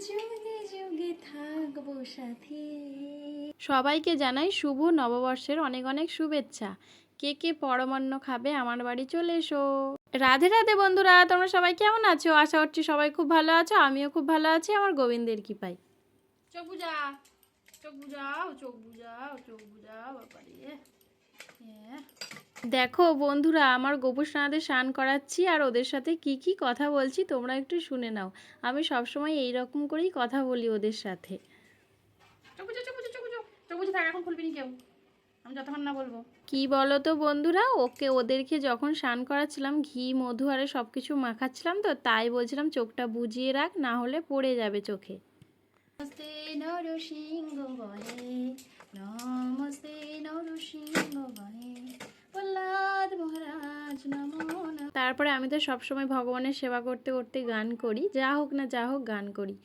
যুগে যুগে থাকবো সাথী। সবাইকে জানাই শুভ নববর্ষের অনেক অনেক শুভেচ্ছা। কে কে পরমান্ন খাবে আমার বাড়ি চলে এসো। রাধে রাধে বন্ধুরা, তোমরা সবাই কেমন আছো? আশা করছি সবাই খুব ভালো আছো, আমিও খুব ভালো আছি আমার গোবিন্দের কৃপায়। চোখ বুঝা, চোখ বুঝাও, চোখ বুঝাও, চোখ বুঝাও বাবারে। দেখো বন্ধুরা, আমার গোপুসোনাদের স্নান করাচ্ছি আর ওদের সাথে কি কি কথা বলছি তোমরা একটু শুনে নাও। আমি সবসময় এইরকম করেই কথা বলি ওদের সাথে। চোখ বুঝো, চোখ বুঝো, চোখ বুঝো, চোখ বুঝে থাক, এখন খুলবি নি কেউ, আমি যতক্ষণ না বলবো। কি বলো তো বন্ধুরা, ওদেরকে যখন স্নান করাচ্ছিলাম ঘি মধু আরে সব কিছু মাখাচ্ছিলাম, তো তাই বলছিলাম চোখটা বুজিয়ে রাখ, না হলে পড়ে যাবে চোখে। নমস্তে নরসিংহ বহে, নমস্তে নরসিংহ বহে, প্রহ্লাদ মহারাজ নমো নমঃ। তারপরে আমি তো সবসময় ভগবানের সেবা করতে করতে গান করি, যা হোক না যা হোক গান করি।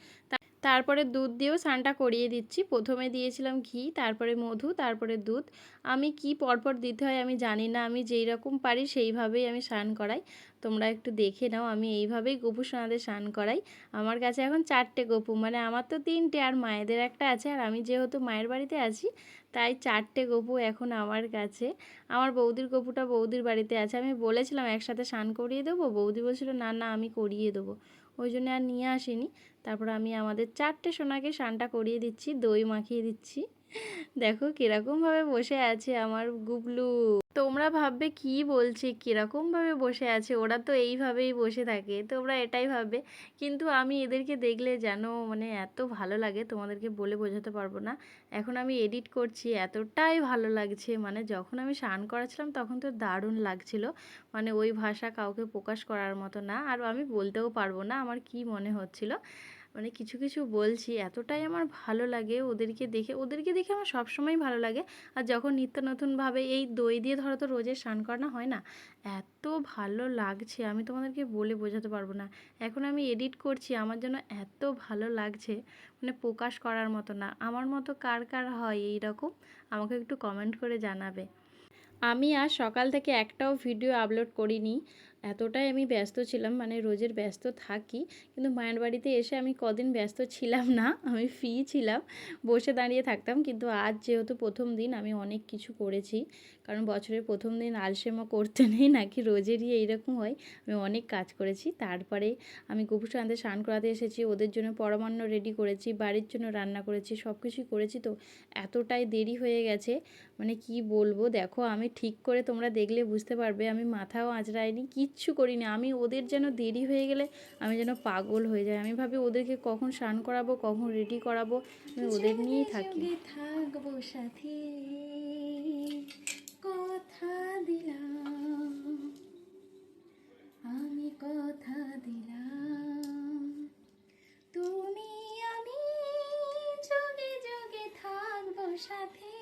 তারপরে দুধ দিয়েও স্নানটা করিয়ে দিচ্ছি। প্রথমে দিয়েছিলাম ঘি, তারপরে মধু, তারপরে দুধ। আমি কি পরপর দিতে হয় আমি জানি না, আমি যেই রকম পারি সেইভাবেই আমি স্নান করাই। তোমরা একটু দেখে নাও, আমি এইভাবেই গোপু সোনাদের স্নান করাই। আমার কাছে এখন 4টে গোপু, মানে আমার তো 3টে আর মায়েদের একটা আছে, আর আমি যেহেতু মায়ের বাড়িতে আছি তাই 4টে গোপু এখন আমার কাছে। আমার বৌদির গোপুটা বৌদির বাড়িতে আছে। আমি বলেছিলাম একসাথে স্নান করিয়ে দেবো, বৌদি বলছিল না না আমি করিয়ে দেবো, ওই জন্য আর নিয়ে আসিনি। তারপর আমি আমাদের 4টে সোনাকে স্নানটা করিয়ে দিচ্ছি, দই মাখিয়ে দিচ্ছি। দেখো কিরকমভাবে বসে আছে আমার গুবলু। তোমরা ভাববে কি বলছি, কিরকমভাবে বসে আছে, ওরা তো এইভাবেই বসে থাকে, তোমরা এটাই ভাববে। কিন্তু আমি এদেরকে দেখলে জানো মানে এত ভালো লাগে, তোমাদেরকে বলে বোঝাতে পারবো না। এখন আমি এডিট করছি, এতটাই ভালো লাগছে, মানে যখন আমি স্নান করাছিলাম তখন তো দারুণ লাগছিল। মানে ওই ভাষা কাউকে প্রকাশ করার মতো না, আর আমি বলতেও পারবো না আমার কি মনে হচ্ছিল। মানে কিছু কিছু বলছি, এতটাই আমার ভালো লাগে ওদেরকে দেখে আমার সবসময় ভালো লাগে। আর যখন নিত্য নতুনভাবে এই দই দিয়ে ধরো তো রোজের স্নান করানো হয় না, এত ভালো লাগছে আমি তোমাদেরকে বলে বোঝাতে পারবো না। এখন আমি এডিট করছি, আমার জন্য এত ভালো লাগছে, মানে প্রকাশ করার মতো না। আমার মতো কার কার হয় এই রকম, আমাকে একটু কমেন্ট করে জানাবে। আমি আজ সকাল থেকে একটাও ভিডিও আপলোড করিনি, এতটাই আমি ব্যস্ত ছিলাম, মানে রোজের ব্যস্ত থাকি, কিন্তু মায়ের বাড়িতে এসে আমি কদিন ব্যস্ত ছিলাম না, আমি ফ্রি ছিলাম, বসে দাঁড়িয়ে থাকতাম। কিন্তু আজ যেহেতু প্রথম দিন আমি অনেক কিছু করেছি, কারণ বছরের প্রথম দিন আলসেমা করতে নেই নাকি রোজেরই এইরকম হয়। আমি অনেক কাজ করেছি। তারপরে আমি গোপুসোনাদের স্নান করাতে এসেছি, ওদের জন্য পরমান্ন রেডি করেছি, বাড়ির জন্য রান্না করেছি, সব কিছুই করেছি। তো এতটাই দেরি হয়ে গেছে, মানে কি বলবো। দেখো আমি ঠিক করে তোমরা দেখলে বুঝতে পারবে, আমি মাথাও আঁচড়াইনি, কিচ্ছু করিনি। আমি ওদের যেন দেরি হয়ে গেলে আমি যেন পাগল হয়ে যাই, আমি ভাবি ওদেরকে কখন স্নান করাবো, কখন রেডি করাবো, আমি ওদের নিয়েই থাকি। থাকবো সাথী, কথা দিলাম, আমি কথা দিলাম, তুমি আমি যুগে যুগে থাকবো সাথী,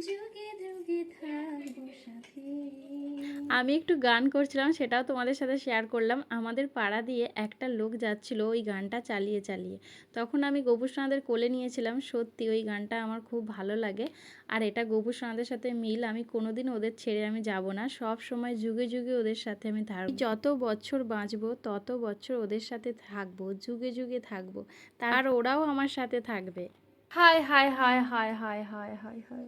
যুগে যুগে থাকবো সাথী। আমি একটু গান করছিলাম, সেটাও তোমাদের সাথে শেয়ার করলাম। আমাদের পাড়া দিয়ে একটা লোক যাচ্ছিল ওই গানটা চালিয়ে চালিয়ে, তখন আমি গোপুসোনাদের কোলে নিয়েছিলাম। সত্যি ওই গানটা আমার খুব ভালো লাগে, আর এটা গোপুসোনাদের সাথে মিল। আমি কোনোদিন ওদের ছেড়ে আমি যাব না, সব সময় যুগে যুগে ওদের সাথে আমি থাকবো। যত বছর বাঁচবো তত বছর ওদের সাথে থাকবো, যুগে যুগে থাকবো, আর ওরাও আমার সাথে থাকবে। হায় হায় হায় হায় হায় হায় হায় হায়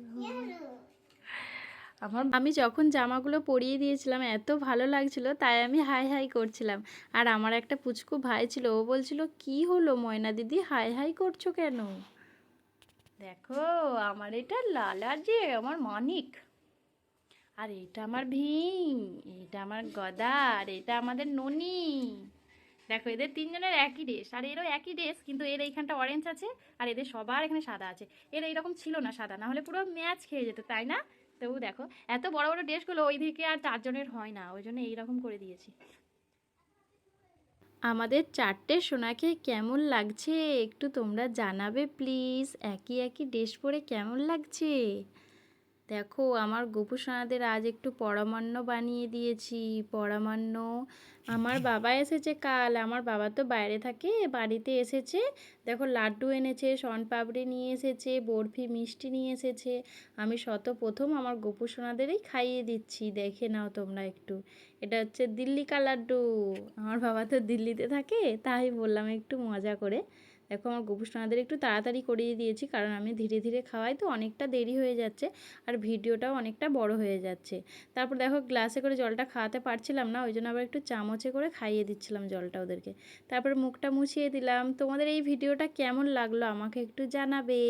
আমি যখন জামাগুলো পরিয়ে দিয়েছিলাম এত ভালো লাগছিল, তাই আমি হাই হাই করছিলাম। আর আমার একটা পুচকু ভাই ছিল, ও বলছিল কি হলো ময়না দিদি হাই হাই করছো কেন? দেখো আমার এটা লালা, যে আমার মানিক, আর এটা আমার ভীম, এটা আমার গদা, আর এটা আমাদের ননি। দেখো এদের তিনজনের একই ড্রেস, আর এরও একই ড্রেস, কিন্তু এর এইখানটা অরেঞ্জ আছে আর এদের সবার এখানে সাদা আছে। এর এইরকম ছিল না সাদা, না হলে পুরো ম্যাচ খেয়ে যেত, তাই না? তবু দেখো এত বড় বড় ড্রেসগুলো ওই দিকে আর 4জনের হয় না, ওই জন্য এইরকম করে দিয়েছি। আমাদের 4টে সোনাকে কেমন লাগছে একটু তোমরা জানাবে প্লিজ, একই একই ড্রেস পরে কেমন লাগছে। দেখো আমার গোপু সোনাদের আজ একটু পরমান্ন বানিয়ে দিয়েছি। পরমান্ন, আমার বাবা এসেছে কাল, আমার বাবা তো বাইরে থাকে, বাড়িতে এসেছে। দেখো লাড্ডু এনেছে, শনপাপড়ি নিয়ে এসেছে, বরফি মিষ্টি নিয়ে এসেছে। আমি প্রথম আমার গোপু সোনাদেরই খাইয়ে দিচ্ছি, দেখে নাও তোমরা একটু। এটা হচ্ছে দিল্লি কা লাড্ডু। আমার বাবা তো দিল্লিতে থাকে, তাই বললাম একটু মজা করে। দেখো আমার গোপু সোনাদের একটু তাড়াতাড়ি করিয়ে দিয়েছি, কারণ আমি ধীরে ধীরে খাওয়াই তো অনেকটা দেরি হয়ে যাচ্ছে, আর ভিডিওটাও অনেকটা বড় হয়ে যাচ্ছে। তারপর দেখো গ্লাসে করে জলটা খাওয়াতে পারছিলাম না, ওই জন্য আবার একটু চামচে করে খাইয়ে দিচ্ছিলাম জলটা ওদেরকে। তারপর মুখটা মুছিয়ে দিলাম। তোমাদের এই ভিডিওটা কেমন লাগলো আমাকে একটু জানাবে।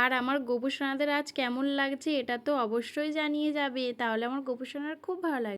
আর আমার গোপু সোনাদের আজ কেমন লাগছে এটা তো অবশ্যই জানিয়ে যাবে, তাহলে আমার গোপু সোনার খুব ভালো লাগবে।